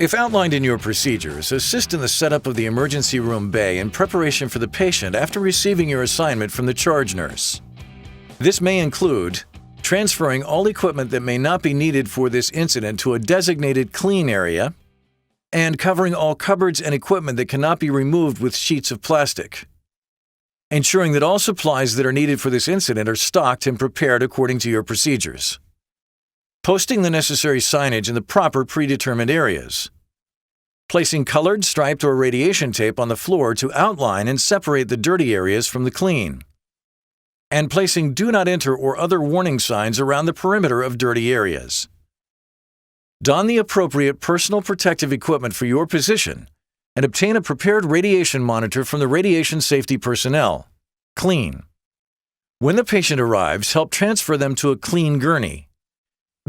If outlined in your procedures, assist in the setup of the emergency room bay in preparation for the patient after receiving your assignment from the charge nurse. This may include transferring all equipment that may not be needed for this incident to a designated clean area, and covering all cupboards and equipment that cannot be removed with sheets of plastic. Ensuring that all supplies that are needed for this incident are stocked and prepared according to your procedures. Posting the necessary signage in the proper predetermined areas. Placing colored, striped, or radiation tape on the floor to outline and separate the dirty areas from the clean. And placing "Do Not Enter" or other warning signs around the perimeter of dirty areas. Don the appropriate personal protective equipment for your position and obtain a prepared radiation monitor from the radiation safety personnel. Clean. When the patient arrives, help transfer them to a clean gurney.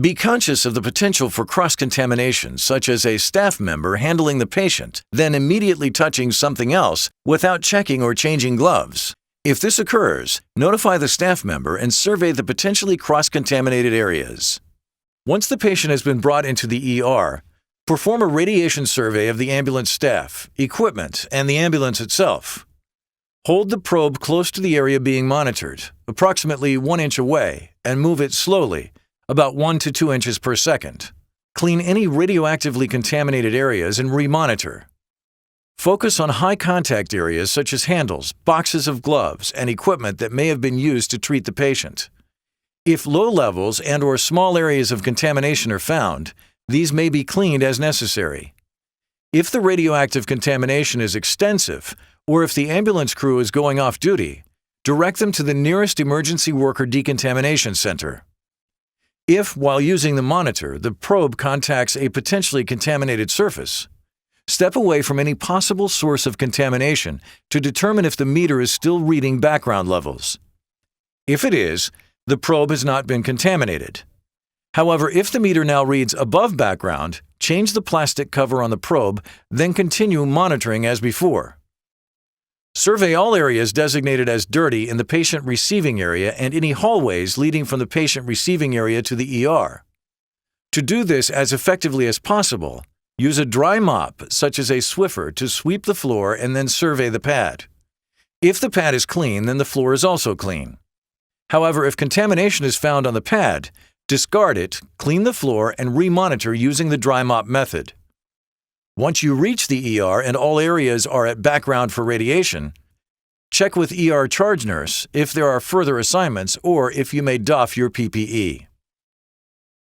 Be conscious of the potential for cross-contamination, such as a staff member handling the patient, then immediately touching something else without checking or changing gloves. If this occurs, notify the staff member and survey the potentially cross-contaminated areas. Once the patient has been brought into the ER, perform a radiation survey of the ambulance staff, equipment, and the ambulance itself. Hold the probe close to the area being monitored, approximately 1 inch away, and move it slowly, about 1 to 2 inches per second. Clean any radioactively contaminated areas and remonitor. Focus on high-contact areas such as handles, boxes of gloves, and equipment that may have been used to treat the patient. If low levels and/or small areas of contamination are found, these may be cleaned as necessary. If the radioactive contamination is extensive, or if the ambulance crew is going off duty, direct them to the nearest emergency worker decontamination center. If, while using the monitor, the probe contacts a potentially contaminated surface, step away from any possible source of contamination to determine if the meter is still reading background levels. If it is, the probe has not been contaminated. However, if the meter now reads above background, change the plastic cover on the probe, then continue monitoring as before. Survey all areas designated as dirty in the patient receiving area and any hallways leading from the patient receiving area to the ER. To do this as effectively as possible, use a dry mop, such as a Swiffer, to sweep the floor and then survey the pad. If the pad is clean, then the floor is also clean. However, if contamination is found on the pad, discard it, clean the floor, and remonitor using the dry mop method. Once you reach the ER and all areas are at background for radiation, check with ER charge nurse if there are further assignments or if you may doff your PPE.